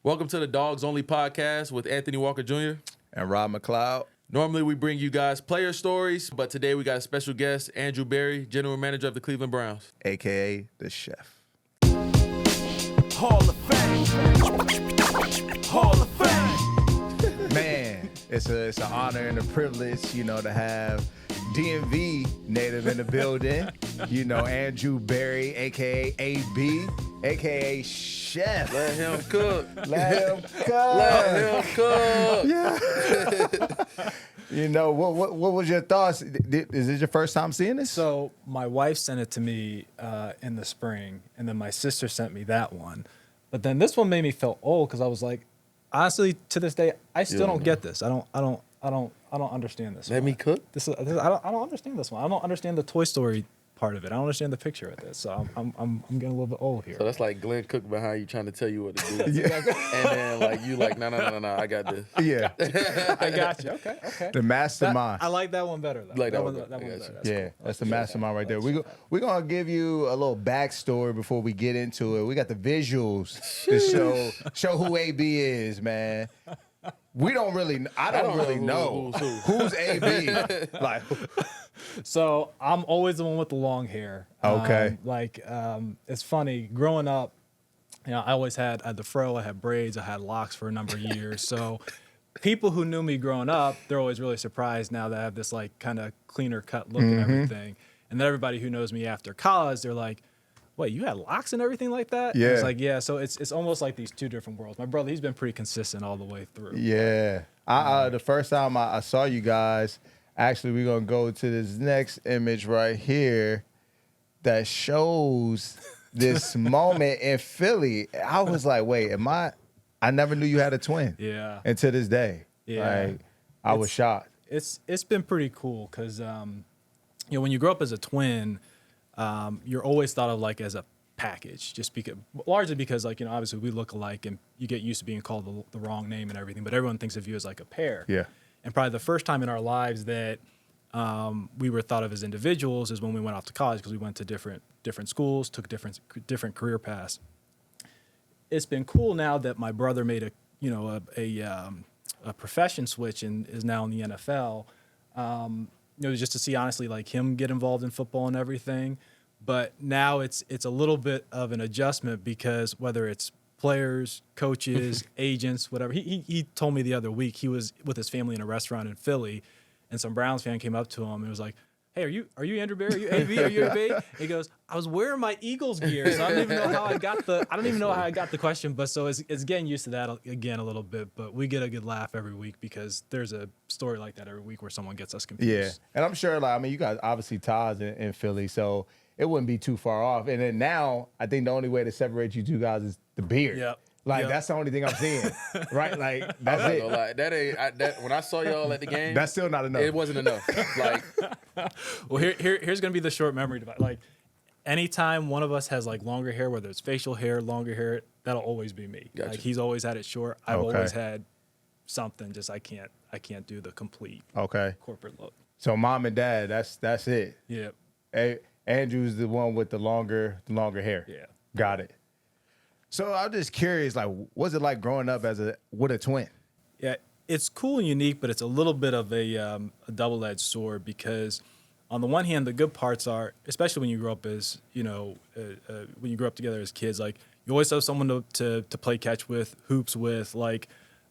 Welcome to the Dawgs Only podcast with Anthony Walker Jr. And Rob McLeod. Normally we bring you guys player stories, but today we got a special guest, Andrew Berry, general manager of the Cleveland Browns. A.K.A. the chef. Hall of Fame. Hall of Fame. Man, it's an honor and a privilege, to have DMV native in the building. Andrew Berry, a.k.a. AB, a.k.a. Chef. Let him cook. Let him cook. Let him cook. Yeah. What was your thoughts? Is this your first time seeing this? So my wife sent it to me in the spring, and then my sister sent me that one. But then this one made me feel old because I was like, honestly, to this day, I still don't get this. I don't understand this. Let me cook. I don't understand this one. I don't understand the Toy Story part of it. I don't understand the picture of this. So I'm getting a little bit old here. So that's like Glenn Cook behind you trying to tell you what to do. Yeah. And then no, I got this. Yeah. I got you. Okay. The mastermind. I like that one better, though. Like that one better. better. That's Yeah, cool. that's the mastermind right there. We're going to give you a little backstory before we get into it. We got the visuals to show who AB is, man. I don't really know who's AB. Like, So I'm always the one with the long hair. Okay. It's funny. Growing up, I always had the fro. I had braids. I had locks for a number of years. So people who knew me growing up, they're always really surprised now that I have this like kind of cleaner cut look and everything. And then everybody who knows me after college, they're like, wait, you had locks and everything like that? Yeah. And it's like, yeah. So it's almost like these two different worlds. My brother, he's been pretty consistent all the way through. yeah. The first time I saw you guys, actually, we're going to go to this next image right here that shows this moment in Philly. I was like, wait, I never knew you had a twin. Yeah. And to this day. Yeah. I was shocked. It's been pretty cool because, when you grow up as a twin, you're always thought of like as a package, largely because obviously we look alike and you get used to being called the wrong name and everything, but everyone thinks of you as like a pair. Yeah. And probably the first time in our lives that we were thought of as individuals is when we went off to college because we went to different schools, took different career paths. It's been cool now that my brother made a profession switch and is now in the NFL. Just to see honestly like him get involved in football and everything. But now it's a little bit of an adjustment because whether it's players, coaches, agents, whatever. He told me the other week he was with his family in a restaurant in Philly, and some Browns fan came up to him and was like, "Hey, are you Andrew Berry? Are you AB? Are you AB?" He goes, "I was wearing my Eagles gear, so I don't even know how I got the question." But so it's getting used to that again a little bit. But we get a good laugh every week because there's a story like that every week where someone gets us confused. Yeah. And I'm sure, you guys obviously ties in Philly, so it wouldn't be too far off. And then now, I think the only way to separate you two guys is the beard. Yep. That's the only thing I'm seeing, right? Like, that's it. When I saw y'all at the game, That's still not enough. it wasn't enough. Like, Well, here's gonna be the short memory device. Like, anytime one of us has like longer hair, whether it's facial hair, longer hair, that'll always be me. Gotcha. Like he's always had it short. I've Okay. always had something. Just I can't do the complete Okay. corporate look. So mom and dad, that's it. Yeah, Hey, Andrew's the one with the longer hair. yeah. Got it. So I'm just curious, like, what's it like growing up with a twin? Yeah, it's cool and unique, but it's a little bit of a double-edged sword because on the one hand, the good parts are, especially when you grow up as, when you grow up together as kids, like you always have someone to play catch with, hoops with, like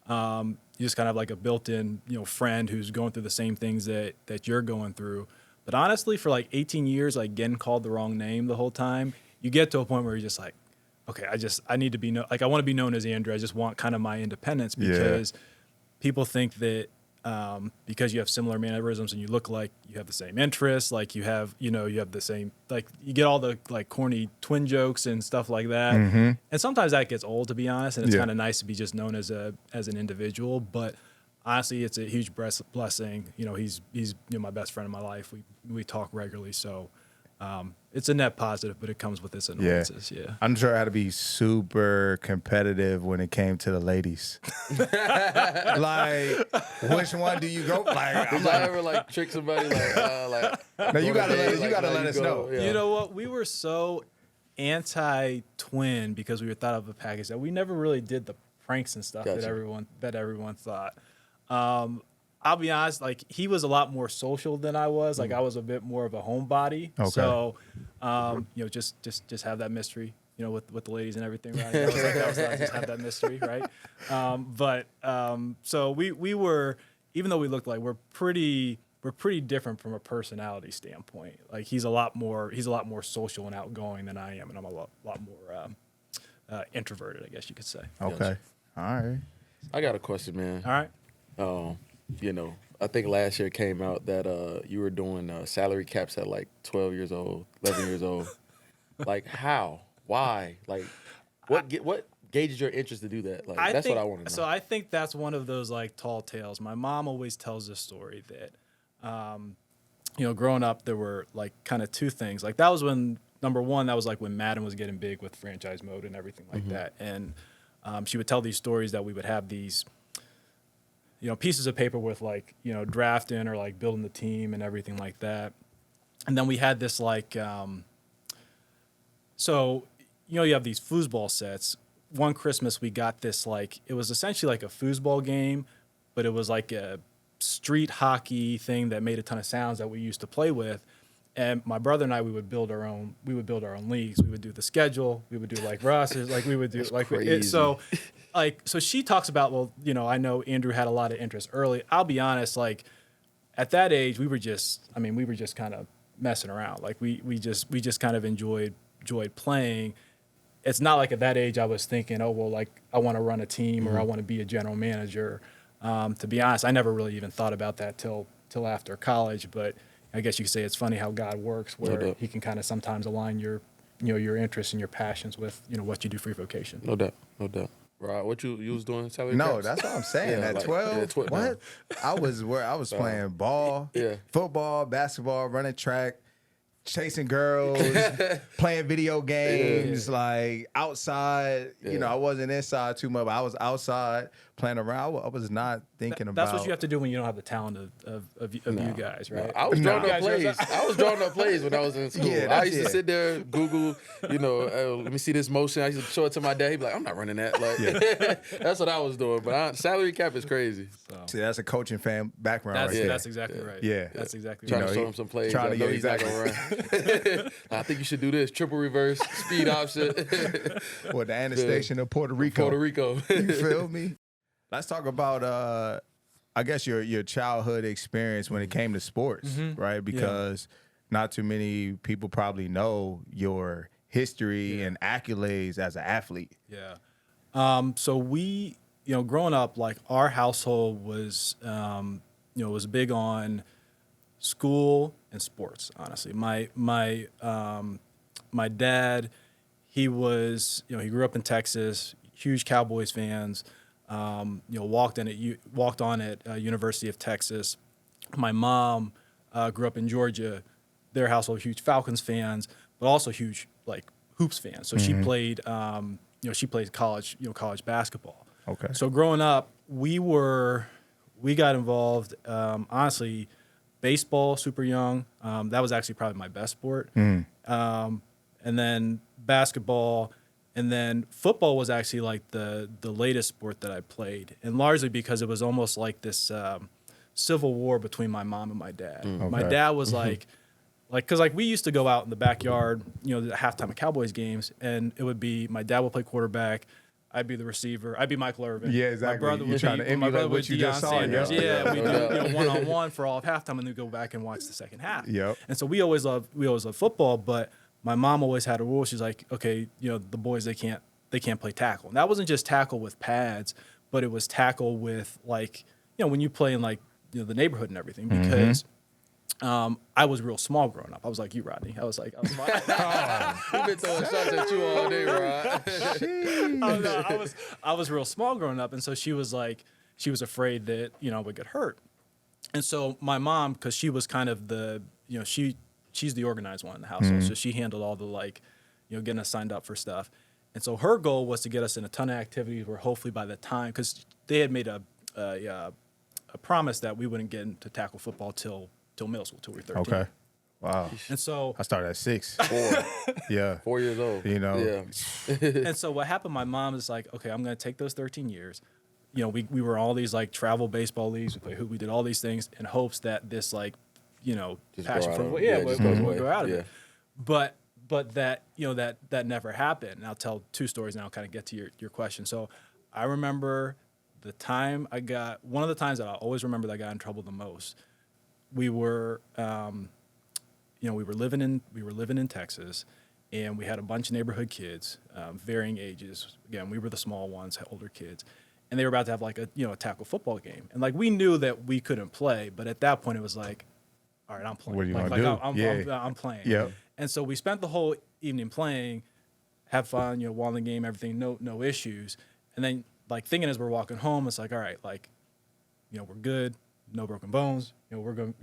you just kind of have like a built-in, friend who's going through the same things that you're going through. But honestly, for like 18 years, like getting called the wrong name the whole time, you get to a point where you're just like, okay, I need to be I want to be known as Andrew. I just want kind of my independence because people think that because you have similar mannerisms and you look like you have the same interests, like you have the same, like you get all the like corny twin jokes and stuff like that. Mm-hmm. And sometimes that gets old, to be honest, and it's Yeah. kind of nice to be just known as an individual. But honestly, it's a huge blessing. He's my best friend in my life. We talk regularly, so it's a net positive, but it comes with its annoyances. Yeah. I'm sure it had to be super competitive when it came to the ladies. Like, which one do you go? Like, did y'all ever like trick somebody no, you gotta let us know. Yeah. You know what? We were so anti-twin because we were thought of a package that we never really did the pranks and stuff Gotcha. that everyone thought. I'll be honest, like he was a lot more social than I was. Like I was a bit more of a homebody. Okay. So, just have that mystery, with the ladies and everything, right? I was like, just have that mystery, right? So we were, even though we looked like we're pretty different from a personality standpoint. Like he's a lot more social and outgoing than I am, and I'm a lot more introverted, I guess you could say. Okay. All right. I got a question, man. All right. I think last year came out that you were doing salary caps at like 12 years old, 11 years old. Like how? Why? Like what gauges your interest to do that? Like that's what I want to know. So I think that's one of those like tall tales. My mom always tells this story that growing up there were like kind of two things. Like that was when number one, that was like when Madden was getting big with franchise mode and everything like that. And she would tell these stories that we would have these pieces of paper with like, drafting or like building the team and everything like that. And then we had this like, you have these foosball sets. One Christmas we got this like, it was essentially like a foosball game, but it was like a street hockey thing that made a ton of sounds that we used to play with. And my brother and I, we would build our own leagues. We would do the schedule. We would do like rosters. Like we would do so she talks about, well, I know Andrew had a lot of interest early. I'll be honest, like at that age, we were just kind of messing around. Like we just kind of enjoyed playing. It's not like at that age I was thinking, oh, well, like I want to run a team or I want to be a general manager. To be honest, I never really even thought about that till after college. But I guess you could say it's funny how God works, where he can kind of sometimes align your interests and your passions with, what you do for your vocation. No doubt. Rod, what you was doing salary No, caps? that's what I'm saying. Yeah, At like, 12, yeah, what? I was playing ball, football, basketball, running track, chasing girls, playing video games, like outside. I wasn't inside too much, but I was outside playing around. I was not thinking about. That's what you have to do when you don't have the talent of you guys, right? I was drawing up plays. I was drawing up plays when I was in school. Yeah, I used to sit there, Google, let me see this motion. I used to show it to my dad. He'd be like, I'm not running that. Like, that's what I was doing. But salary cap is crazy. So. See, that's a coaching fan background right there. That's exactly right. Yeah. That's exactly Trying right. to show him some plays. trying to I know get he's not going to run. I think you should do this. Triple reverse, speed option. Or the annexation of Puerto Rico. Puerto Rico. You feel me? Let's talk about, I guess, your childhood experience when it came to sports, right? Because not too many people probably know your history and accolades as an athlete. Yeah. So we, growing up, like our household was, was big on school and sports. Honestly, my dad, he was, he grew up in Texas, huge Cowboys fans. Walked on at University of Texas. My mom grew up in Georgia. Their household huge Falcons fans, but also huge like hoops fans. So she played, she played college basketball. Okay. So growing up, we got involved. Honestly, baseball super young. That was actually probably my best sport. And then basketball. And then football was actually like the latest sport that I played, and largely because it was almost like this civil war between my mom and my dad. Okay. My dad was because we used to go out in the backyard, the halftime of Cowboys games, and it would be my dad would play quarterback, I'd be the receiver, I'd be Michael Irvin. Yeah, exactly. My brother You're would trying to emulate what you just saw. Sanders. Yeah. We do one-on-one for all of halftime, and then go back and watch the second half. Yep. And so we always loved football, but my mom always had a rule. She's like, okay, the boys, they can't play tackle. And that wasn't just tackle with pads, but it was tackle with like, when you play in like, the neighborhood and everything, because I was real small growing up. I was like you, Rodney. I was small. We've been throwing shots at you all day, Rod. I was real small growing up. And so she was afraid that, I would get hurt. And so my mom, because she was kind of the, she's the organized one in the household. So she handled all the getting us signed up for stuff. And so her goal was to get us in a ton of activities where hopefully by the time, because they had made a promise that we wouldn't get into tackle football till middle school, till we were 13. Wow. And so I started at 6. 4. Yeah. 4 years old. You know. Yeah. and so what happened, my mom is like, okay, I'm going to take those 13 years. You know, we were all these like travel baseball leagues. We did all these things in hopes that this like, you know, Just passion go for out of would it. Yeah, just goes away. go out of Yeah. it. But that, you know, that never happened. And I'll tell 2 stories and I'll kind of get to your question. So I remember one of the times that I always remember that I got in trouble the most. We were, you know, we were living in Texas, and we had a bunch of neighborhood kids, varying ages. Again, we were the small ones, older kids, and they were about to have like a tackle football game. And like we knew that we couldn't play, but at that point it was like, all right, I'm playing. What are you like, gonna do? I'm playing. Yeah. And so we spent the whole evening playing, have fun, you know, won the game, everything, no issues. And then like thinking as we're walking home, it's like, all right, like, you know, we're good, no broken bones, you know, we're going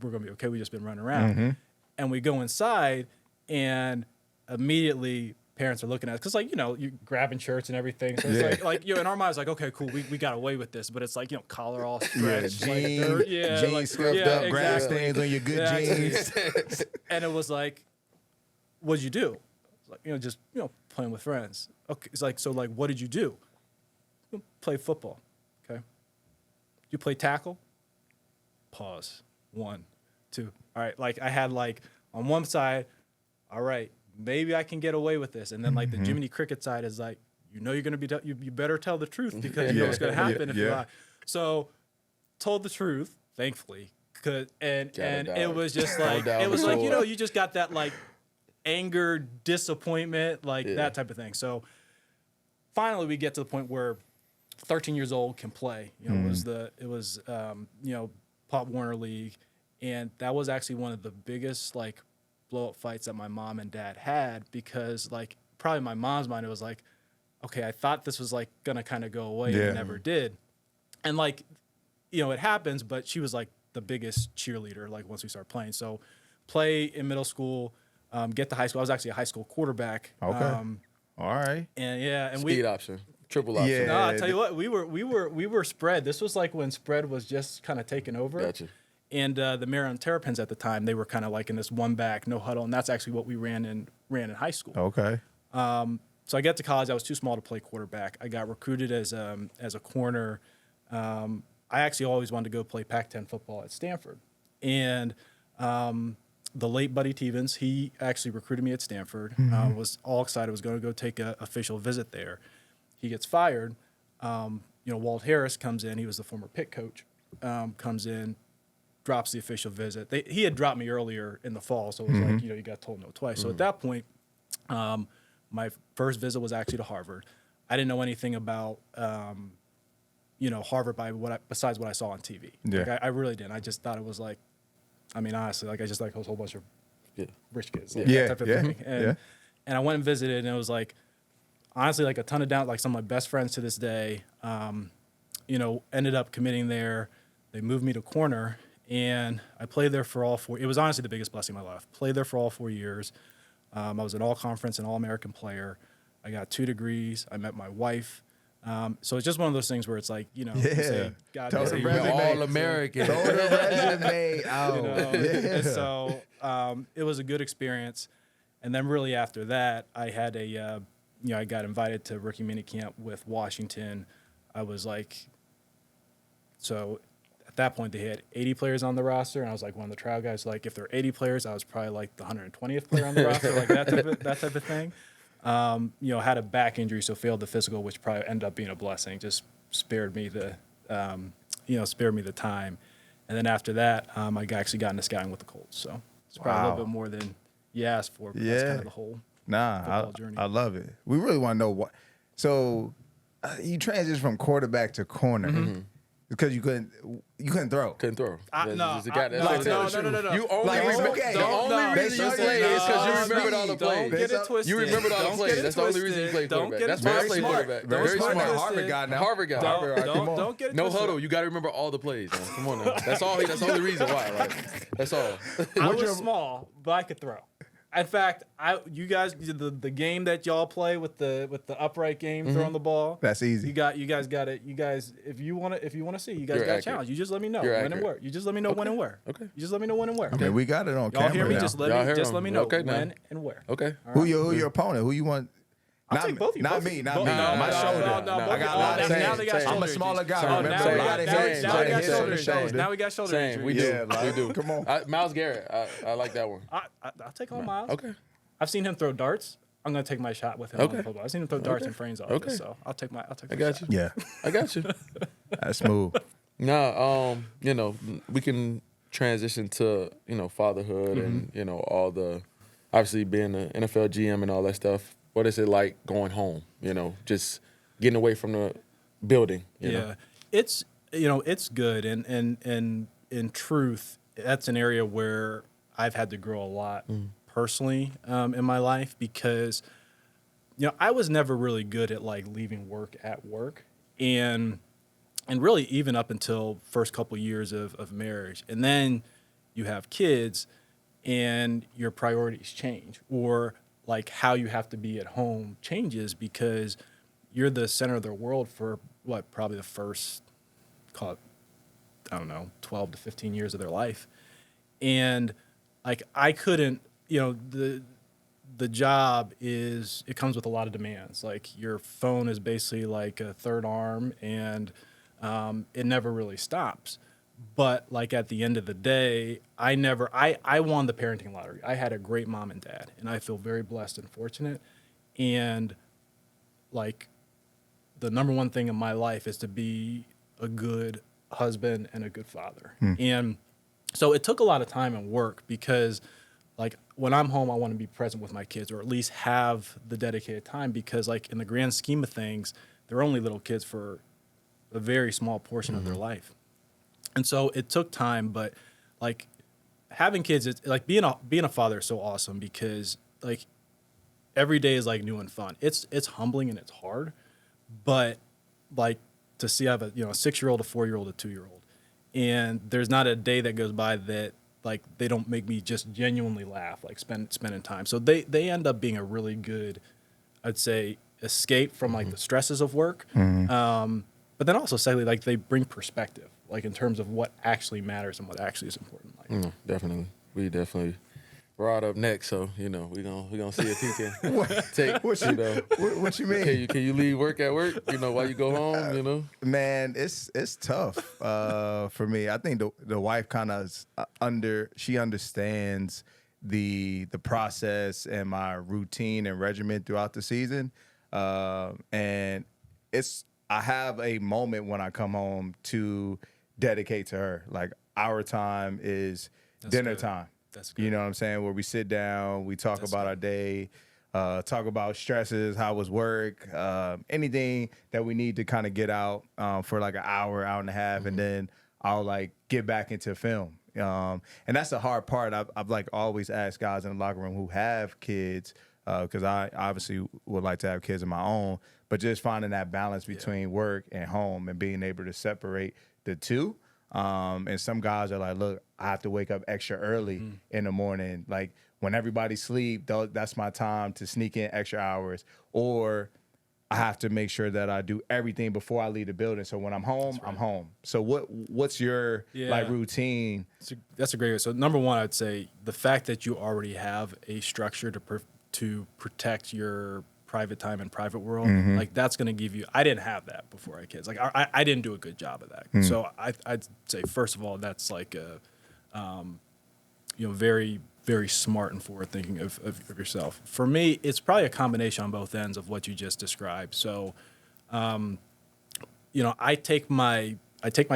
to be okay. We just been running around. And we go inside, and immediately parents are looking at us because, like, you know, you're grabbing shirts and everything. So it's like you know, in our minds, like, okay, cool, we got away with this. But it's like, you know, collar all stretched, jeans scuffed up, grass stains on your good jeans. And it was like, what'd you do? It's like, you know, just, you know, playing with friends. Okay, it's like, so like, what did you do? Play football. Okay. You play tackle? Pause. 1, 2. All right. Like I had like on one side, all right, maybe I can get away with this. And then like the Jiminy Cricket side is like, you know, you're going to be, you better tell the truth because you know what's going to happen if you lie. So told the truth, thankfully. And it was just like, it was like, you know, you just got that like anger, disappointment, like that type of thing. So finally we get to the point where 13 years old can play. You know, it was you know, Pop Warner League, and that was actually one of the biggest like blow up fights that my mom and dad had because like probably in my mom's mind it was like, okay, I thought this was like gonna kind of go away and it never did, and like, you know, it happens, but she was like the biggest cheerleader like once we started playing. So play in middle school, get to high school. I was actually a high school quarterback. Okay. All right. And Speed option. Triple option. Yeah. no, I'll tell you what, we were spread. This was like when spread was just kind of taking over. Gotcha. And the Maryland Terrapins at the time, they were kind of like in this one back, no huddle, and that's actually what we ran in high school. Okay. So I get to college, I was too small to play quarterback. I got recruited as a corner. I actually always wanted to go play Pac-10 football at Stanford, and the late Buddy Tevens, he actually recruited me at Stanford. Was all excited, was going to go take an official visit there. He gets fired. You know, Walt Harris comes in. He was the former Pitt coach. Comes in, drops the official visit. He had dropped me earlier in the fall, so it was like, you know, you got told no twice. So at that point, my first visit was actually to Harvard. I didn't know anything about, you know, Harvard besides what I saw on TV. Yeah. Like, I really didn't. I just thought it was like, I mean, honestly, like I just like a whole bunch of rich kids, like that type of thing. And I went and visited, and it was like, honestly, like a ton of down, like some of my best friends to this day, you know, ended up committing there. They moved me to corner, and I played there for all 4. It was honestly the biggest blessing of my life. Played there for all 4 years. I was an all-conference and all-American player. I got 2 degrees. I met my wife. So it's just one of those things where it's like, you know, you say, God, Throw the you resume. All American. Throw the resume out. you know? And so it was a good experience. And then really after that, I had you know, I got invited to rookie minicamp with Washington. I was like, so at that point they had 80 players on the roster, and I was like one of the trial guys. Like if there were 80 players, I was probably like the 120th player on the roster, like that type of thing. You know, had a back injury, so failed the physical, which probably ended up being a blessing. Just spared me the time. And then after that, I actually got into scouting with the Colts. So it's probably a little bit more than you asked for. But that's kind of the whole football journey. I love it. We really want to know what. So you transitioned from quarterback to corner because you couldn't throw. Couldn't throw. No. You only Like, remember okay. the only reason you played is because you remembered all the Don't plays. get it twisted. You remembered all the Don't plays. get it That's the only reason you twisted. played Don't quarterback. get it That's why I Very played smart. quarterback. Very Very smart. smart. Harvard guy now. Harvard guy. Don't get it No twisted. huddle. You got to remember all the plays. Man. Come on now. That's all. That's the only reason why. Like, that's all. I was small, but I could throw. In fact, you guys the game that y'all play with the upright game throwing the ball. That's easy. You guys got it. You guys, if you want to see, you guys You're got a accurate. challenge. You just let me know You're when accurate. and where. You just let me know when and where. Okay. You just let me know when and where. I mean, we got it on Y'all camera hear me? now. Just Y'all let hear me him. know Okay, now. when and where. Okay. Who your opponent? Who you want? I'll take both of you. Not both- me. Not both- me. no, My no, shoulder. no, no, I both- got a oh, lot of now hits. they got I'm a shoulder smaller injuries. guy. Oh, Remember, now we a got lot of now we- hits. now we lot of got hits shoulder on the injuries. shoulder. Now we got shoulder Same. injuries. We do. Yeah, like, we do. come on. Miles Garrett. I like that one. I'll take on Miles. Okay. I've seen him throw darts. I'm gonna take my shot with him on Okay. the football. I've seen him throw darts in Frane's office, Okay. so I'll take my I got shot. you. Yeah, I got you. that's smooth. Nah, we can transition to, fatherhood and, all the, obviously being an NFL GM and all that stuff. What is it like going home, just getting away from the building, you know? It's it's good, and in truth, that's an area where I've had to grow a lot personally in my life, because I was never really good at like leaving work at work, and really even up until first couple years of marriage, and then you have kids and your priorities change, or like how you have to be at home changes, because you're the center of their world for probably the first, call it, I don't know, 12 to 15 years of their life. And like I couldn't, the job it comes with a lot of demands. Like your phone is basically like a third arm, and it never really stops. But like at the end of the day, I won the parenting lottery. I had a great mom and dad, and I feel very blessed and fortunate. And like the number one thing in my life is to be a good husband and a good father. And so it took a lot of time and work, because like when I'm home, I want to be present with my kids, or at least have the dedicated time, because like in the grand scheme of things, they're only little kids for a very small portion of their life. And so it took time, but like having kids, it's like being a father is so awesome, because like every day is like new and fun. It's humbling and it's hard, but like to see I have a 6-year-old, a 4-year-old, a 2-year-old, and there's not a day that goes by that like they don't make me just genuinely laugh, like spending time. So they end up being a really good, I'd say, escape from like the stresses of work. But then also secondly, like they bring perspective, like in terms of what actually matters and what actually is important in life. Definitely. We definitely brought up next, so we gonna see if he can take. What you mean? Can you leave work at work? While you go home. Man, it's tough for me. I think the wife kind of she understands the process and my routine and regimen throughout the season, and I have a moment when I come home to dedicate to her. Like our time is dinner time. That's good. You know what I'm saying? Where we sit down, we talk about our day, talk about stresses, how was work, anything that we need to kind of get out for like an hour and a half, and then I'll like get back into film. And that's the hard part. I've like always asked guys in the locker room who have kids, because I obviously would like to have kids of my own, but just finding that balance between work and home and being able to separate the two. And some guys are like, look, I have to wake up extra early in the morning. Like when everybody sleep, that's my time to sneak in extra hours. Or I have to make sure that I do everything before I leave the building. So when I'm home, I'm home. So what's your like routine? That's a great. So number one, I'd say the fact that you already have a structure to protect your private time and private world, like that's going to give you. I didn't have that before I had kids. Like I didn't do a good job of that. So I'd say first of all, that's like a, very, very smart and forward thinking of yourself. For me, it's probably a combination on both ends of what you just described. So, I take my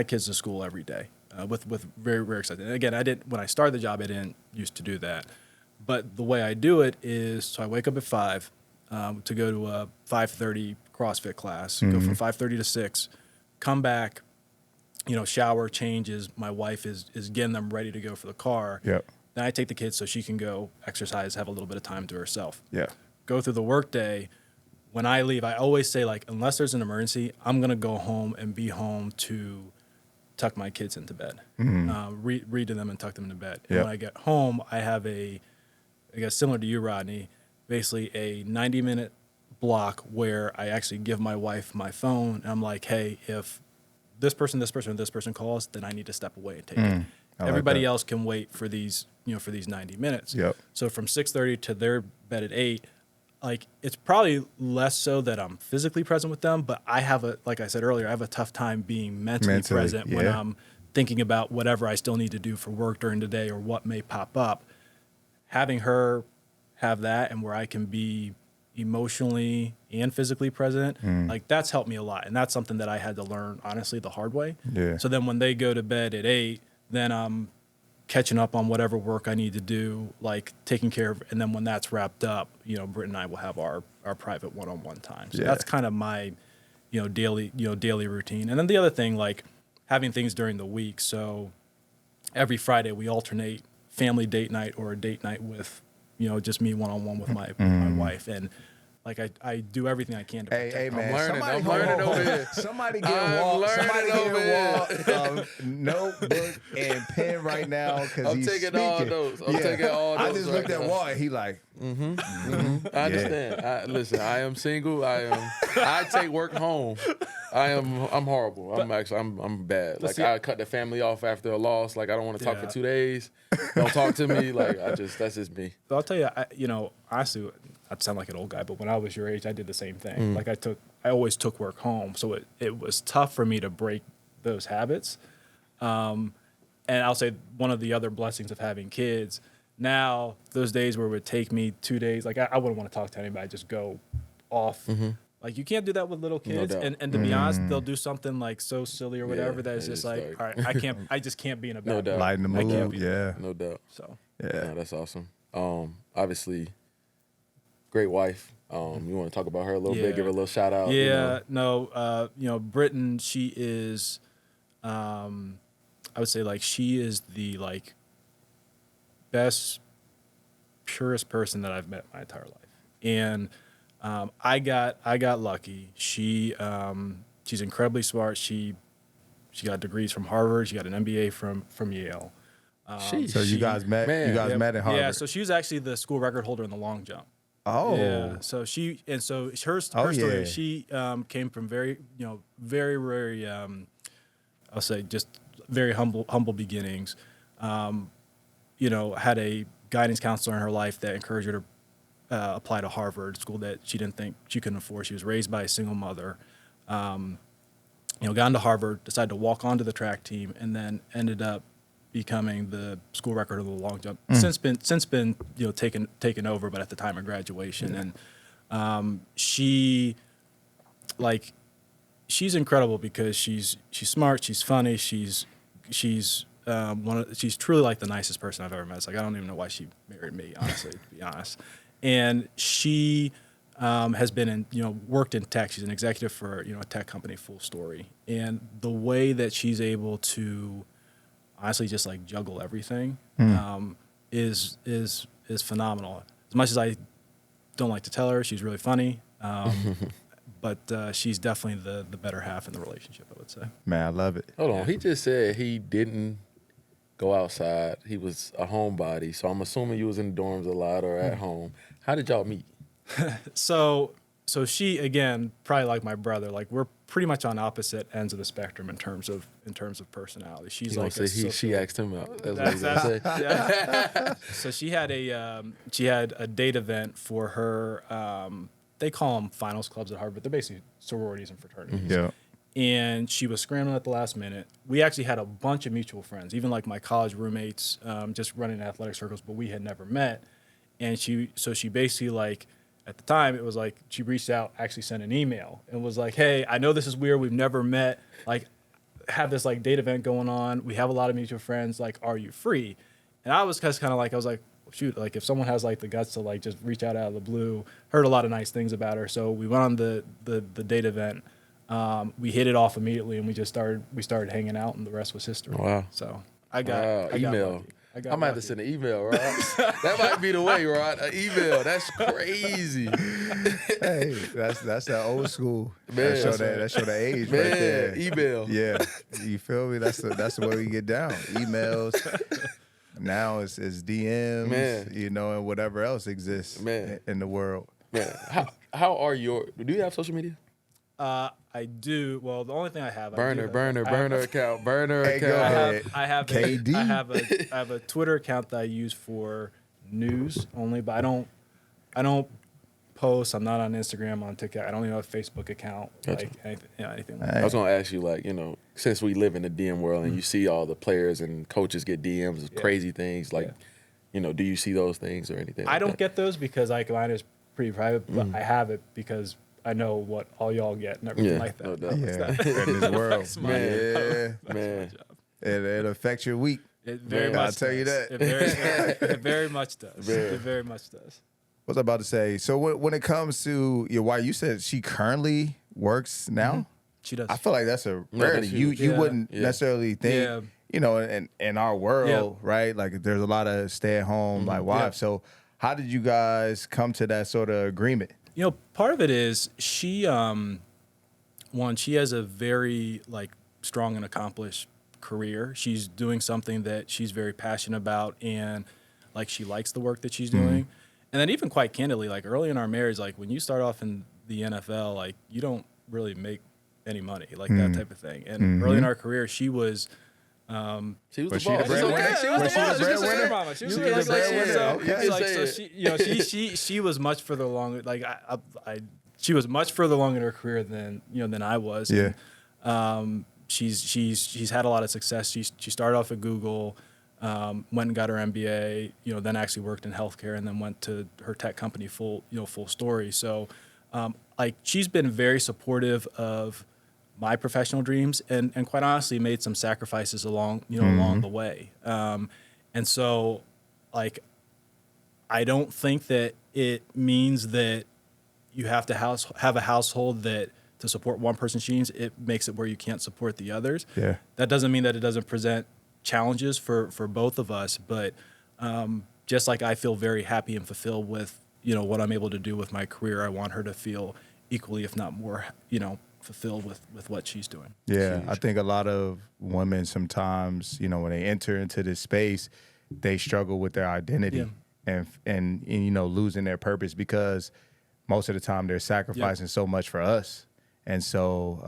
kids to school every day with very, very excited. And again, when I started the job, I didn't used to do that. But the way I do it is, so I wake up at 5 to go to a 5:30 CrossFit class, go from 5:30 to 6, come back, shower, changes. My wife is getting them ready to go for the car. Yep. Then I take the kids so she can go exercise, have a little bit of time to herself. Yeah. Go through the workday. When I leave, I always say, like, unless there's an emergency, I'm going to go home and be home to tuck my kids into bed, read to them and tuck them into bed. And when I get home, I have a I guess similar to you, Rodney, basically a 90-minute block where I actually give my wife my phone and I'm like, hey, if this person, and this person calls, then I need to step away and take it. like Everybody that. else can wait for these, for these 90 minutes. Yep. So from 6:30 to their bed at 8, like it's probably less so that I'm physically present with them, but I have like I said earlier, I have a tough time being mentally present when yeah. I'm thinking about whatever I still need to do for work during the day or what may pop up. Having her have that and where I can be emotionally and physically present, like that's helped me a lot. And that's something that I had to learn, honestly, the hard way. Yeah. So then when they go to bed at 8, then I'm catching up on whatever work I need to do, like taking care of, and then when that's wrapped up, Britt and I will have our private one-on-one time. So Yeah. that's kind of my, daily routine. And then the other thing, like having things during the week. So every Friday we alternate family date night or a date night with, just me one-on-one with my wife. And like I do everything I can to protect Hey, her. man. I'm learning over here. Somebody get I'm Walt. Somebody learning get Walt notebook and pen right now because I'm he's taking speaking. all notes. I'm taking all I notes just right looked at now. Walt and he like, I understand. Listen, I am single. I take work home. I'm horrible. I'm bad. Like I cut the family off after a loss. Like I don't want to talk for 2 days. Don't talk to me. Like that's just me. But I'll tell you, honestly, I sound like an old guy, but when I was your age, I did the same thing. Like I always took work home, so it was tough for me to break those habits. And I'll say one of the other blessings of having kids. Now those days where it would take me 2 days, like I wouldn't want to talk to anybody, just go off. Like you can't do that with little kids, doubt. and to be honest, they'll do something like so silly or whatever that it's it's just like, like- all right, I just can't be in a bad No doubt. mood. lighten the I can't mood. be. Yeah. No doubt. So Yeah. No, that's awesome. Obviously, great wife. You want to talk about her a little bit? Yeah. Give her a little shout out. yeah, no, Britain, she is, I would say like she is the like best, purest person that I've met my entire life, and I got lucky. She's incredibly smart. She got degrees from Harvard. She got an MBA from Yale. So you guys met. Man. You guys Yep. met at Harvard. Yeah, so she was actually the school record holder in the long jump. oh. Yeah. So her Oh, story. yeah. She came from very very I'll say just very humble beginnings. Had a guidance counselor in her life that encouraged her to apply to Harvard, school that she didn't think she couldn't afford. She was raised by a single mother. Got into Harvard, decided to walk onto the track team, and then ended up becoming the school record of the long jump. Since been taken over, but at the time of graduation, and she's incredible because she's smart, she's funny, she's truly like the nicest person I've ever met. It's like I don't even know why she married me, honestly, to be honest. And she has been worked in tech. She's an executive for a tech company, full story. And the way that she's able to honestly just like juggle everything is phenomenal. As much as I don't like to tell her, she's really funny. But she's definitely the better half in the relationship, I would say. Man, I love it. Hold on. He just said he didn't go outside. He was a homebody. So I'm assuming you was in the dorms a lot or at home. How did y'all meet? So she, again, probably like my brother, like we're pretty much on opposite ends of the spectrum in terms of personality. She's You like gonna say she asked him out. That's what he's gonna say. yeah. So she had a date event for her. They call them finals clubs at Harvard. They're basically sororities and fraternities. Yeah. And she was scrambling at the last minute. We actually had a bunch of mutual friends, even like my college roommates, just running athletic circles, but we had never met. And she basically like, at the time, it was like she reached out, actually sent an email, and was like, "Hey, I know this is weird. We've never met. Like, have this like date event going on. We have a lot of mutual friends. Like, are you free?" And I was just kind of like, I was like, shoot, like if someone has like the guts to like just reach out of the blue, heard a lot of nice things about her. So we went on the date event. We hit it off immediately, and we started hanging out, and the rest was history. Wow. So I got email. lucky. I might have to send an email, Rod. That might be the way, Rod. An email. That's crazy. Hey, that's that old school. Man, That show the age right there. Email. Yeah, you feel me? That's the way we get down. Emails. Now it's DMs, Man. you know, and whatever else exists Man. in the world. Man, how are your? Do you have social media? I do. Well, the only thing I have Burner account. Hey, go ahead. I have KD? I have a Twitter account that I use for news only, but I don't post. I'm not on Instagram, on TikTok. I don't even have a Facebook account. Gotcha. Like anything like I was gonna ask you, like, since we live in the DM world and you see all the players and coaches get DMs of crazy things, like, do you see those things or anything? I don't get those because mine is pretty private, but I have it because I know what all y'all get and everything like that. No doubt. Yeah, in this world, That's my- man. Man, It affects your week. It very Man, much I'll tell you does. that. It very much does. Man. It very much does. What was I about to say? So when it comes to your wife, you said she currently works now. She does. I feel like that's a No, rarity. that's You huge. you Yeah. wouldn't Yeah. necessarily think, in our world, right? Like there's a lot of stay at home like wives. So how did you guys come to that sort of agreement? Part of it is she has a very strong and accomplished career. She's doing something that she's very passionate about, and she likes the work that she's doing. And then even quite candidly, early in our marriage, when you start off in the NFL, you don't really make any money, that type of thing. And early in our career, she was she was Was the she the boss. breadwinner? It's okay. She was Was the she boss. the She was breadwinner? the mama. She was She like, was the breadwinner. Okay. she was much further along. She was much further along in her career than I was. Yeah. And, she's had a lot of success. She started off at Google, went and got her MBA. Then actually worked in healthcare, and then went to her tech company full story. So, she's been very supportive of my professional dreams, and quite honestly made some sacrifices along the way. And so, I don't think that it means that you have to have a household that to support one person's dreams, it makes it where you can't support the others. Yeah. That doesn't mean that it doesn't present challenges for both of us, but just like I feel very happy and fulfilled with what I'm able to do with my career, I want her to feel equally, if not more, fulfilled with what she's doing. Yeah, I think a lot of women sometimes, when they enter into this space, they struggle with their identity and losing their purpose because most of the time they're sacrificing so much for us. And so,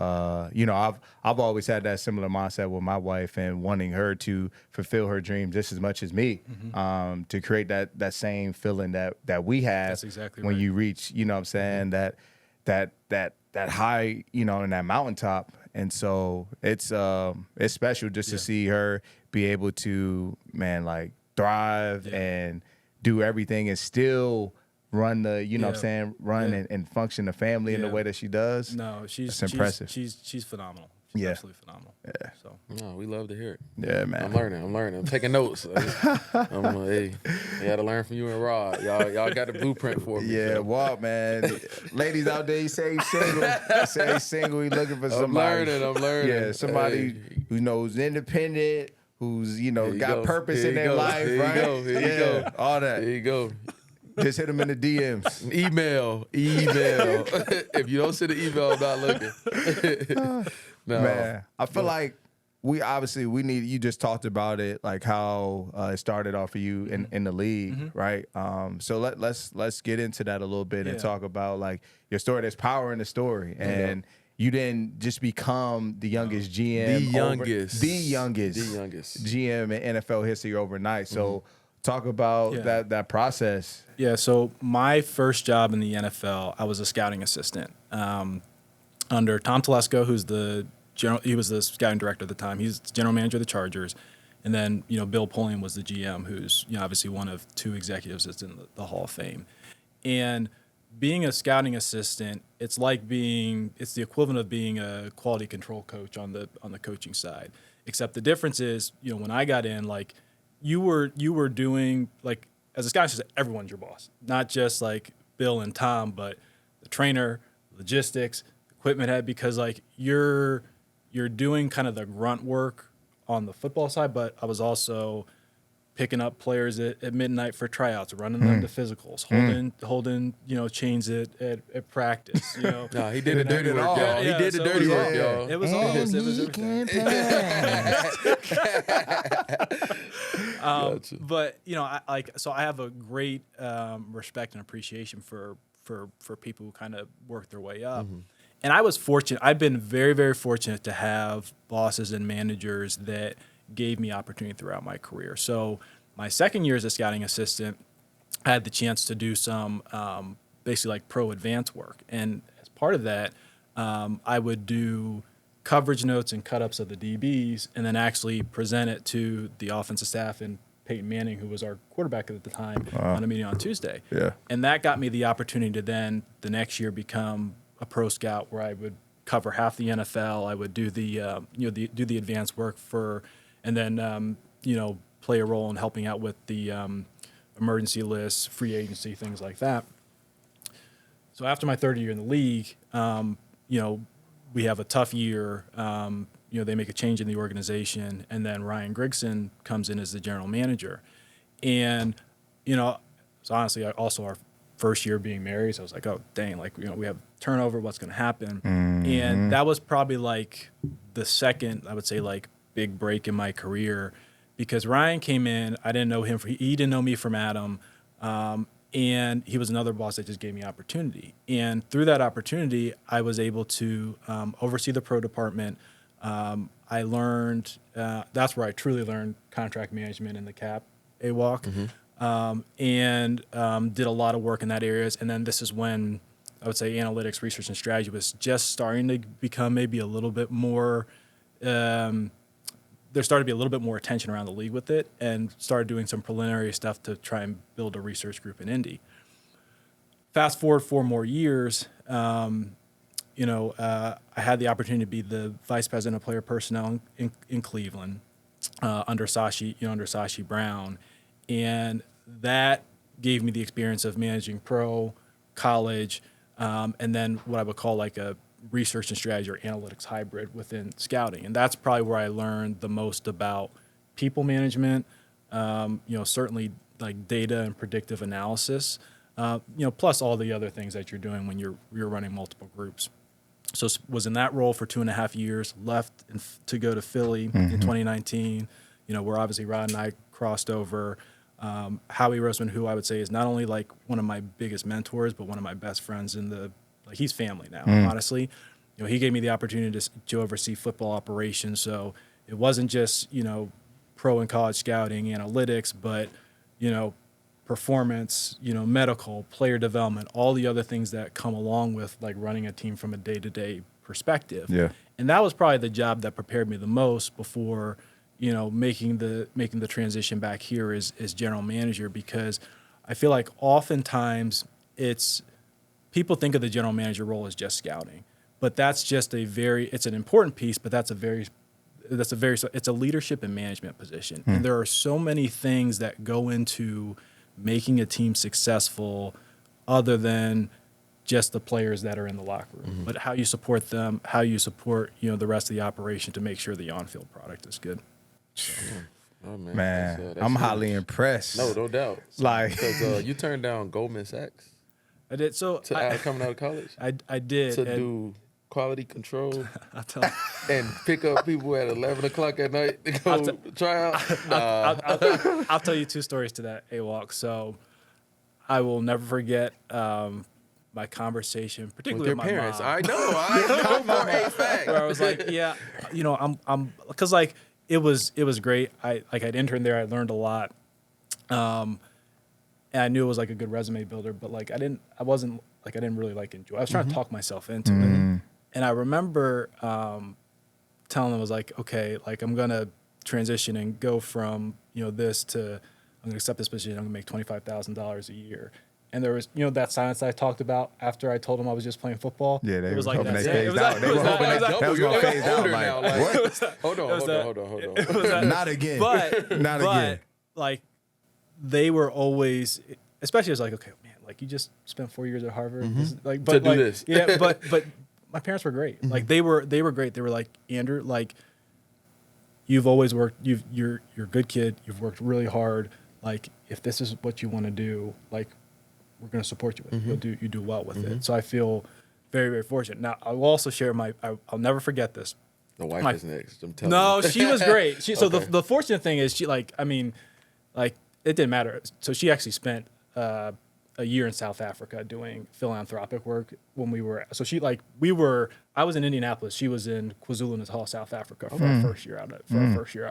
I've always had that similar mindset with my wife and wanting her to fulfill her dreams just as much as me, to create that same feeling that we have. That's exactly when right. you reach, what I'm saying, that high, in that mountaintop. And so it's special just to see her be able to, thrive and do everything and still run the, what I'm saying, run and function the family in the way that she does. No, It's impressive. She's phenomenal. She's absolutely phenomenal. Yeah. So No, we love to hear it. Yeah, man. I'm learning. I'm taking notes. Hey, I got to learn from you and Rod. Y'all got the blueprint for me. Yeah, so. Walk, man. Ladies out there, you say he's single. He's looking for somebody. I'm learning. Yeah, somebody Hey. who knows independent, who's, you got go. purpose Here in you their go. life, Here right? you go. Here you go. All that. There you go. Just hit them in the DMs. Email. If you don't send an email, I'm not looking. No. Man, I feel like we need, you just talked about it, like how it started off for you in the league, right? So let's get into that a little bit and talk about like your story. There's power in the story. And you didn't just become the youngest GM. The youngest GM in NFL history overnight. So talk about that process. Yeah, so my first job in the NFL, I was a scouting assistant under Tom Telesco, he was the scouting director at the time. He's the general manager of the Chargers. And then, Bill Polian was the GM, who's, obviously one of two executives that's in the Hall of Fame. And being a scouting assistant, it's the equivalent of being a quality control coach on the coaching side. Except the difference is, when I got in, you were doing, as a scouting assistant, everyone's your boss. Not just Bill and Tom, but the trainer, logistics, equipment head, because you're doing kind of the grunt work on the football side, but I was also picking up players at midnight for tryouts, running them to physicals, holding chains at practice. No, he did the dirty work, all. y'all. He did the dirty work, yeah. y'all. It was all. It was everything. Gotcha. But I have a great respect and appreciation for people who kind of work their way up. And I was fortunate. I've been very, very fortunate to have bosses and managers that gave me opportunity throughout my career. So my second year as a scouting assistant, I had the chance to do some basically like pro advance work. And as part of that, I would do coverage notes and cut-ups of the DBs and then actually present it to the offensive staff and Peyton Manning, who was our quarterback at the time, on a meeting on Tuesday. Yeah. And that got me the opportunity to then the next year become a pro scout where I would cover half the NFL. I would do the do the advanced work and then play a role in helping out with the emergency lists, free agency, things like that. So after my third year in the league, we have a tough year. They make a change in the organization, and then Ryan Grigson comes in as the general manager. And, so honestly, also our first year being married, so I was like, oh, dang, we have turnover, what's going to happen? And that was probably like the second, I would say, like, big break in my career because Ryan came in, I didn't know him, he didn't know me from Adam, and he was another boss that just gave me opportunity. And through that opportunity, I was able to oversee the pro department. I learned, that's where I truly learned contract management in the cap A-Walk, and did a lot of work in that areas. And then this is when I would say analytics, research, and strategy was just starting to become maybe a little bit more, there started to be a little bit more attention around the league with it and started doing some preliminary stuff to try and build a research group in Indy. Fast forward 4 more years, I had the opportunity to be the vice president of player personnel in Cleveland under Sashi Brown. And that gave me the experience of managing pro, college, and then what I would call like a research and strategy or analytics hybrid within scouting. And that's probably where I learned the most about people management, certainly like data and predictive analysis, plus all the other things that you're doing when you're running multiple groups. So was in that role for 2.5 years, left to go to Philly in 2019, where obviously Rod and I crossed over. Howie Roseman, who I would say is not only like one of my biggest mentors, but one of my best friends he's family now, honestly. He gave me the opportunity to oversee football operations. So it wasn't just, pro and college scouting, analytics, but, performance, medical, player development, all the other things that come along with like running a team from a day-to-day perspective. Yeah. And that was probably the job that prepared me the most before, making the transition back here as general manager, because I feel like oftentimes people think of the general manager role as just scouting, but that's just it's an important piece, but it's a leadership and management position. And there are so many things that go into making a team successful other than just the players that are in the locker room, but how you support them, how you support, the rest of the operation to make sure the on-field product is good. Oh, man, that's I'm highly impressed. No doubt. Because you turned down Goldman Sachs. I did. So coming out of college. I did to do quality control I'll tell you. and pick up people at 11 o'clock at night to go try out. I'll tell you 2 stories to that A-Walk. So I will never forget my conversation, particularly with with your my parents. mom. I know for a fact. Where I was like, yeah, I'm because like it was great. I'd interned there. I learned a lot. And I knew it was like a good resume builder, but like I didn't really like enjoy. I was trying to talk myself into it. And I remember telling them, I was like, okay, like I'm gonna transition and go from this to I'm gonna accept this position. I'm gonna make $25,000 a year. And there was that silence I talked about after I told them I was just playing football. Yeah, they was was like hoping that. they phased out. They were hoping that was gonna phase out. Like, what? Hold on. Not again. Not again. Like they were always, especially as like, okay, man, like you just spent 4 years at Harvard, like, but to do like, this. Yeah, but my parents were great. Like they were great. They were like, Andrew, like you've always worked. You're a good kid. You've worked really hard. Like, if this is what you want to do, like, we're going to support you with it. You do well with it. So I feel very, very fortunate. Now, I will also share I'll never forget this. The wife is next. I'm telling No, you. she was great. So Okay. the fortunate thing is it didn't matter. So she actually spent a year in South Africa doing philanthropic work when we were. So I was in Indianapolis. She was in KwaZulu-Natal, South Africa for our first year out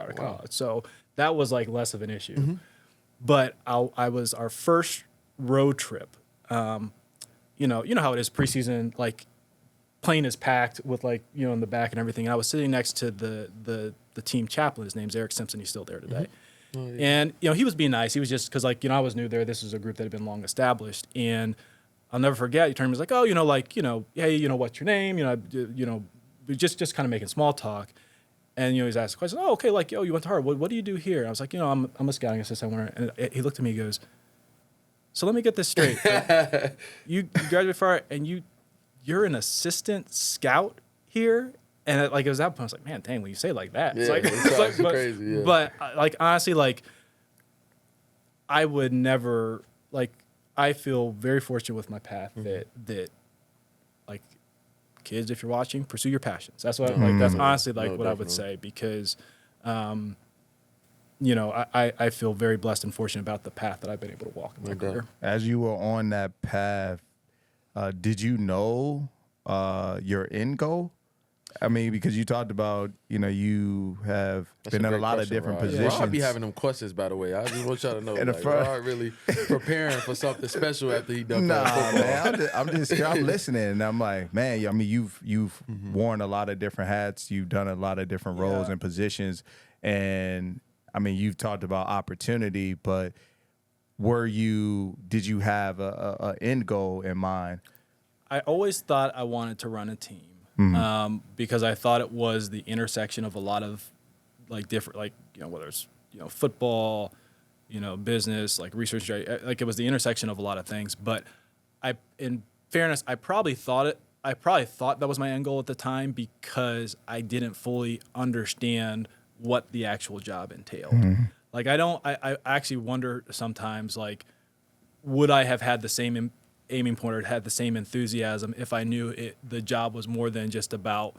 of college. So that was like less of an issue. But I was our first road trip. You know how it is preseason, like plane is packed with in the back and everything. And I was sitting next to the team chaplain. His name's Eric Simpson. He's still there today. Oh, yeah. And he was being nice. He was just because I was new there. This was a group that had been long established, and I'll never forget. He turned to me, he was like, hey, what's your name? Just kind of making small talk. And he's asked a question. Oh, okay, you went to Harvard. What do you do here? I was like, I'm a scouting assistant. And he looked at me. He goes, so let me get this straight. You graduated far, and you're an assistant scout here. And it was that point, I was like, man, dang, when you say it like that, Yeah, it's crazy. Yeah. But honestly, I would never I feel very fortunate with my path that kids, if you're watching, pursue your passions. That's what that's honestly what definitely. I would say, because I feel very blessed and fortunate about the path that I've been able to walk in my career. As you were on that path, did you know your end goal? I mean, because you talked about, you have been in a lot of different positions. Rod be having them questions, by the way. I just want y'all to know. Rod really preparing for something special after he done playing football. Man, I'm listening, and I'm like, man, I mean, you've worn a lot of different hats. You've done a lot of different roles and positions, and I mean, you've talked about opportunity, but did you have a end goal in mind? I always thought I wanted to run a team. Because I thought it was the intersection of a lot of different, whether it's, football, business, research, it was the intersection of a lot of things. But in fairness, I probably thought that was my end goal at the time, because I didn't fully understand what the actual job entailed. I actually wonder sometimes, would I have had the same aiming point or had the same enthusiasm if I knew the job was more than just about,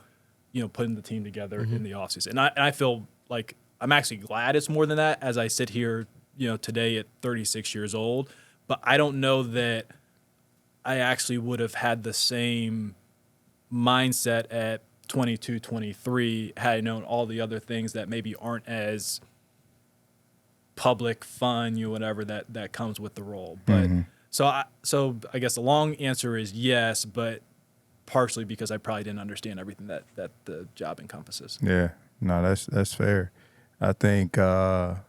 putting the team together in the offseason. And I feel like I'm actually glad it's more than that as I sit here, today at 36 years old. But I don't know that I actually would have had the same mindset at 22, 23 had I known all the other things that maybe aren't as public, fun, whatever that comes with the role. But So I guess the long answer is yes, but partially because I probably didn't understand everything that the job encompasses. Yeah, no, that's fair. I think the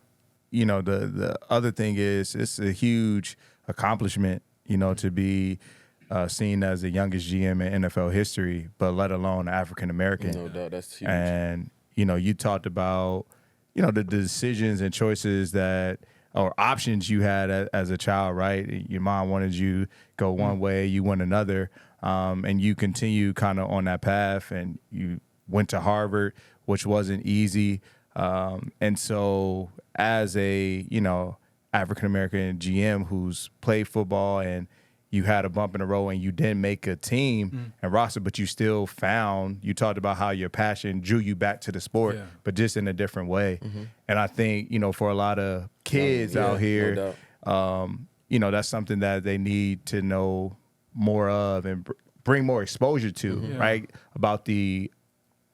other thing is it's a huge accomplishment, to be seen as the youngest GM in NFL history, but let alone African American. No doubt, that's huge. And you talked about the decisions and choices or options you had as a child, right? Your mom wanted you go one way, you went another, and you continue kind of on that path, and you went to Harvard, which wasn't easy. And so as a, African-American GM who's played football and you had a bump in the road and you didn't make a team and roster, but you still you talked about how your passion drew you back to the sport, but just in a different way. And I think, for a lot of kids out here, that's something that they need to know more of and bring more exposure to, right? About the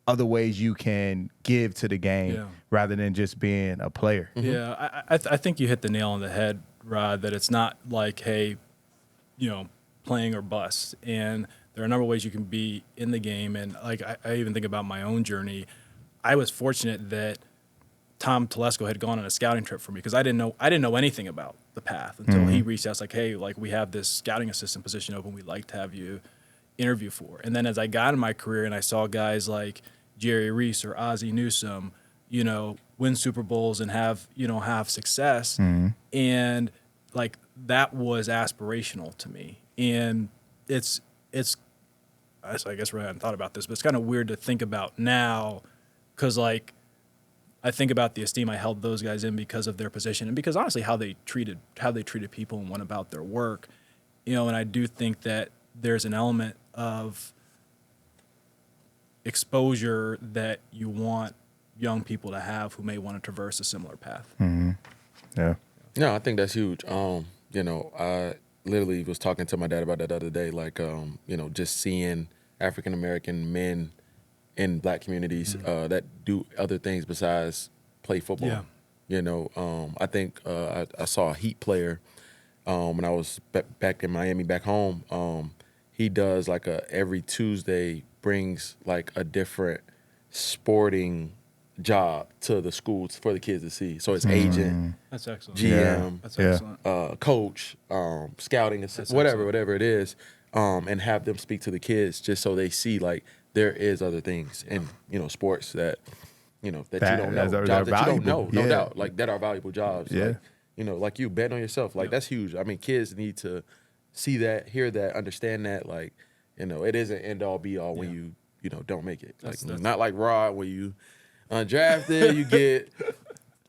other ways you can give to the game rather than just being a player. Yeah, I think you hit the nail on the head, Rod, that it's not like, hey, playing or bust. And there are a number of ways you can be in the game. And I even think about my own journey. I was fortunate that Tom Telesco had gone on a scouting trip for me, because I didn't know anything about the path until he reached out. It's like, hey, we have this scouting assistant position open. We'd like to have you interview for. And then as I got in my career and I saw guys like Jerry Reese or Ozzie Newsome, win Super Bowls and have success. And that was aspirational to me. And it's I guess I hadn't thought about this, but it's kind of weird to think about now, because I I think about the esteem I held those guys in because of their position and because honestly how they treated people and went about their work. And I do think that there's an element of exposure that you want young people to have who may want to traverse a similar path. Mm-hmm. Yeah. No, I think that's huge. I literally was talking to my dad about that the other day, like, just seeing African American men in black communities that do other things besides play football. Yeah. I think I saw a Heat player when I was back in Miami, back home. He does like every Tuesday brings like a different sporting job to the schools for the kids to see. So it's agent, That's excellent. GM, That's excellent. coach, scouting, whatever it is, and have them speak to the kids just so they see like there is other things in sports that that you don't know, jobs that you don't know, no doubt, like that are valuable jobs. Yeah. Like, like you betting on yourself, like that's huge. I mean, kids need to see that, hear that, understand that. Like, it isn't end all be all when you don't make it. Like That's not like Rod where you undrafted, you get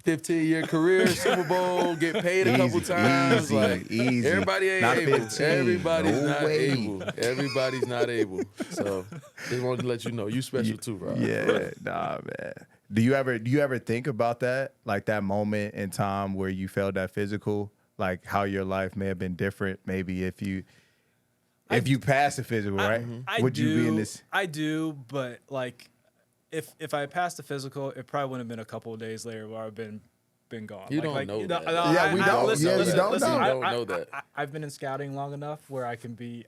15-year career, Super Bowl, get paid a couple times. Easy. Everybody ain't Not able. 15. Everybody's No not way. able. Everybody's not able. So just wanted to let you know you special too, bro. Yeah, nah, man. Do you ever think about that, like that moment in time where you felt that physical, like how your life may have been different, maybe if you passed the physical, right? Would you be in this? I do, but like, if I passed the physical, it probably wouldn't have been a couple of days later where I've been gone. You don't know that. Yeah, we don't. Listen, Yeah, you don't listen, know. You don't know that. I've been in scouting long enough where I can be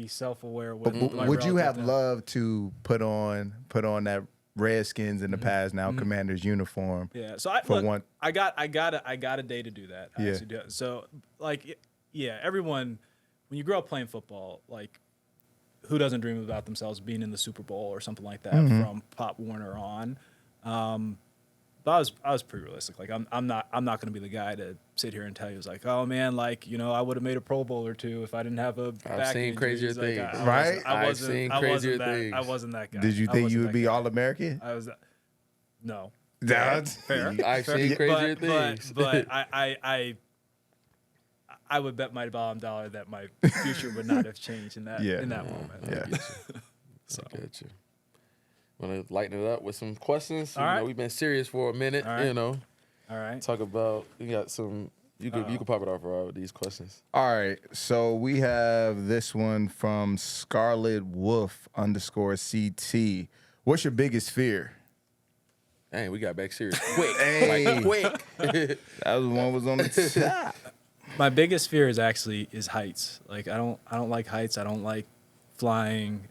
self-aware. With my Would you have relative. loved to put on that Redskins in the past, now Commanders uniform? Yeah. So I got a day to do that. I Yeah. actually do. So everyone, when you grow up playing football, like, who doesn't dream about themselves being in the Super Bowl or something like that from Pop Warner on? But I was pretty realistic. Like, I'm not going to be the guy to sit here and tell you, it's like, oh man, like, I would have made a Pro Bowl or two if I didn't have a back I've seen injury. crazier It's like, things. Right? I've seen crazier things. I wasn't that guy. Did you I think wasn't you would that be guy. All-American? I was no. That's Fair. I've seen crazier things. But I would bet my bottom dollar that my future would not have changed in that moment. Yeah. So. I get you. Want to lighten it up with some questions? All right. We've been serious for a minute. All right. All right. Talk about. You got some. You can pop it off with these questions. All right, so we have this one from Scarlet Wolf _CT. What's your biggest fear? Dang, we got back serious quick. Hey. Like, quick. That was on the top. My biggest fear is heights. Like, I don't like heights. I don't like flying.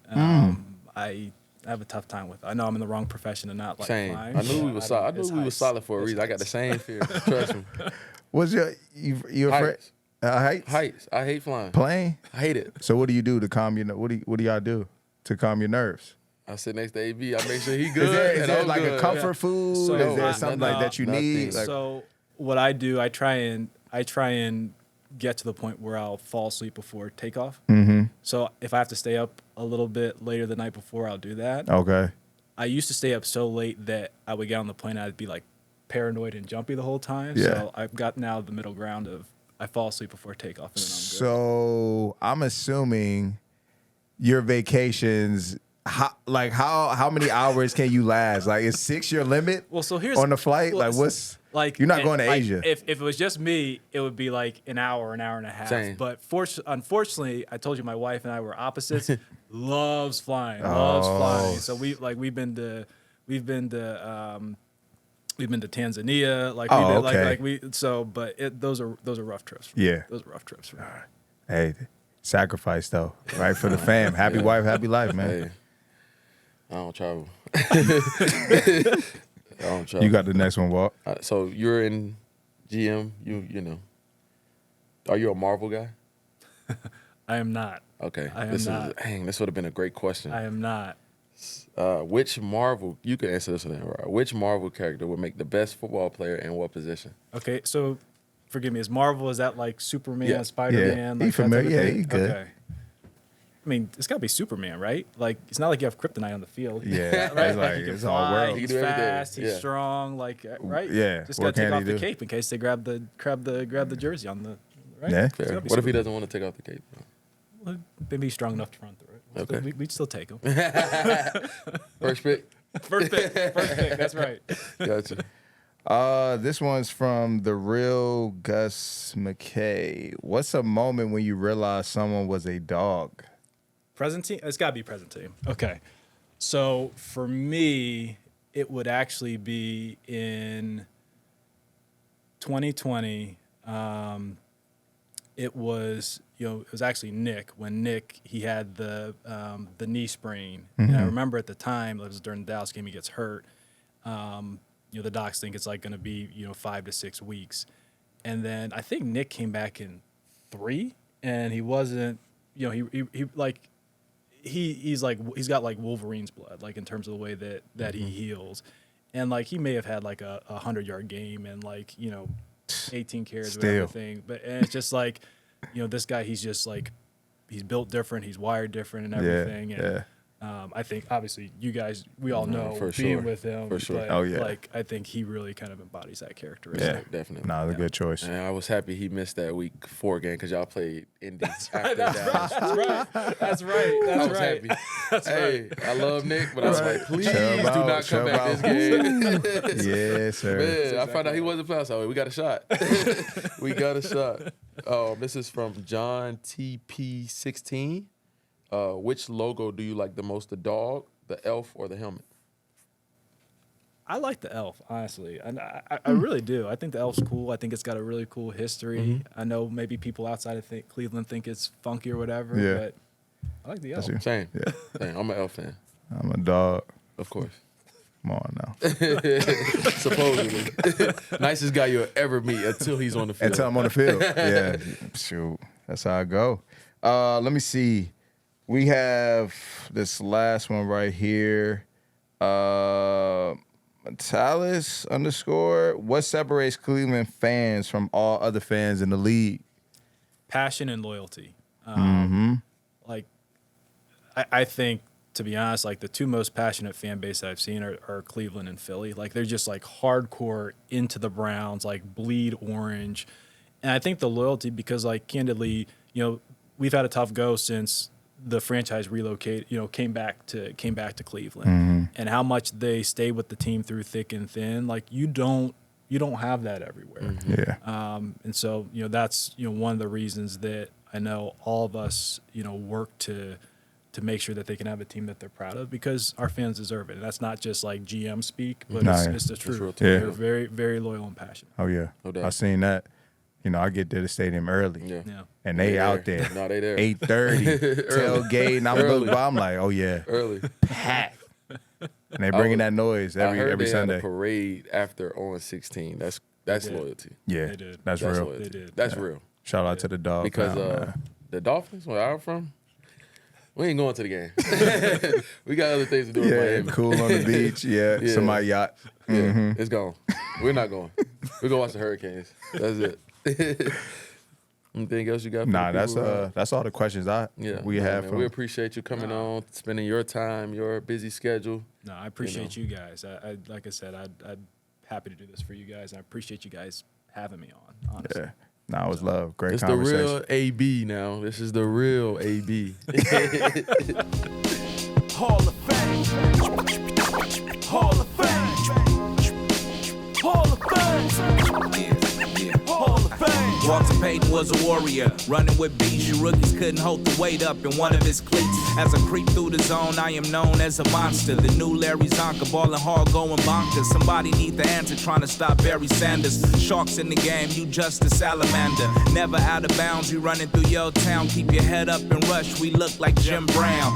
I have a tough time with it. I know I'm in the wrong profession to not like Same. flying. I knew we was solid. I knew It's we was heights. solid for a It's reason. I got the heights. same fear. Trust me. What's you afraid? Heights. Heights? Heights. I hate flying. Plane? I hate it. So what do you do to calm your? What do y'all do to calm your nerves? I sit next to AB. I make sure he good. Is and there I'm like good. a comfort food? So is there I- something no, like that you need? nothing. Like, So what I do, I try and get to the point where I'll fall asleep before takeoff. mm-hmm. So if I have to stay up a little bit later the night before, I'll do that. Okay. I used to stay up so late that I would get on the plane, I'd be like paranoid and jumpy the whole time. Yeah. So I've got now the middle ground of I fall asleep before takeoff and then I'm good. So I'm assuming your vacations. How many hours can you last? Like, is 6 your limit? Well, so here's on the flight. well, Like, what's like you're not and, going to like, Asia? If it was just me, it would be like an hour and a half. Same. But unfortunately, I told you my wife and I were opposites. Loves flying. So we've been to Tanzania. Those are rough trips. For me. Yeah. Those are rough trips. For me. Hey, sacrifice though, right, for the fam. Happy wife, happy life, man. Hey, I don't travel. I don't travel. You got the next one, Walt. So you're in GM. You know. Are you a Marvel guy? I am not. Okay. I am this not. This would have been a great question. I am not. Which Marvel? You can answer this one, right? Which Marvel character would make the best football player in what position? Okay, so forgive me. Is Marvel? Is that like Superman, Yeah. Spider-Man? Yeah, like he that type of familiar. Yeah, thing? he good. Okay. mean, it's got to be Superman, right? Like, it's not like you have kryptonite on the field. Yeah, right? it's like he can it's all fly, world. He he's can do everything. fast, he's Yeah. strong, like, right? Yeah, Just what got to take can off he the do? cape in case they grab the jersey on the, right? Yeah. It's Fair. gotta be What if he Superman. doesn't want to take off the cape? Well, maybe he's strong enough to run through it. Okay. We'd still take him. First pick. First pick, that's right. Gotcha. This one's from the real Gus McKay. What's a moment when you realized someone was a dog? Present team? It's got to be present team. Okay. So for me, it would actually be in 2020. It was actually Nick. When Nick, he had the knee sprain. And I remember at the time, it was during the Dallas game, he gets hurt. The docs think it's like going to be 5 to 6 weeks. And then I think Nick came back in 3, and he wasn't, he's got like Wolverine's blood, like in terms of the way that he heals. And like he may have had like a 100-yard game and 18 carries or everything. But and it's just like, this guy, he's just like, he's built different, he's wired different and everything. And I think obviously you guys, we all know for being sure. with him. For sure. But like I think he really kind of embodies that characteristic. Yeah, Definitely. Nah, it's a good choice. And I was happy he missed that week 4 game because y'all played Indy after That's Dallas. That's right. I That's was right. happy. Hey, I love Nick, but I was like, please Chill do out, not come chill back out. this game. Yes, sir. Man, I found out he wasn't playing, so we got a shot. We got a shot. This is from John TP16. Which logo do you like the most, the dog, the elf, or the helmet? I like the elf, honestly. And I really do. I think the elf's cool. I think it's got a really cool history. I know maybe people outside of Cleveland think it's funky or whatever, Yeah. but I like the elf. That's you. Same. Yeah. Same. I'm an elf fan, I'm a dog. of course. Come on now. Supposedly. Nicest guy you'll ever meet until he's on the field. Until I'm on the field. Yeah. Shoot. That's how I go. Let me see. We have this last one right here. Metalis _. What separates Cleveland fans from all other fans in the league? Passion and loyalty. Like, I think, to be honest, like the 2 most passionate fan base that I've seen are Cleveland and Philly. Like they're just like hardcore into the Browns, like bleed orange. And I think the loyalty, because like candidly, we've had a tough go since the franchise relocated, came back to Cleveland, and how much they stay with the team through thick and thin. Like you don't have that everywhere. Yeah. And so, that's, one of the reasons that I know all of us, work to make sure that they can have a team that they're proud of, because our fans deserve it. And that's not just like GM speak, but it's the truth. real Yeah. They're very, very loyal and passionate. Oh, yeah. No doubt. I seen that. I get to the stadium early. Yeah. Yeah. And they out there. No, they there. 8:30, tailgate, and I'm Early. looking by, I'm like, oh, yeah. Early. Packed. And they bringing that noise I heard every they Sunday. had a parade after on 16. That's did. loyalty. Yeah, They did. that's That's real. loyalty. They did. That's real. Shout out to the dog. Because man. the Dolphins, where I'm from, we ain't going to the game. We got other things to do in yeah, Miami. cool on the beach. Yeah, Yeah. somebody yacht. Yeah, it's gone. We're not going. We're going to watch the Hurricanes. That's it. Anything else you got? For Nah, the people? that's all the questions we have. man, From, we appreciate you coming on, spending your time, your busy schedule. No, I appreciate you guys. I like I said, I'm happy to do this for you guys. I appreciate you guys having me on, honestly. yeah, nah, it was love. Great It's the conversation. real AB now. This is the real AB. Hall of Fame. Hall of Fame. Hall of Fame. Hall of Fame. Walter Payton was a warrior, running with beats. You rookies couldn't hold the weight up in one of his cleats. As I creep through the zone, I am known as a monster. The new Larry Zonka, ballin' hard, going bonkers. Somebody need the answer, trying to stop Barry Sanders. Sharks in the game, you just a salamander. Never out of bounds, you running through your town. Keep your head up and rush, we look like Jim Brown.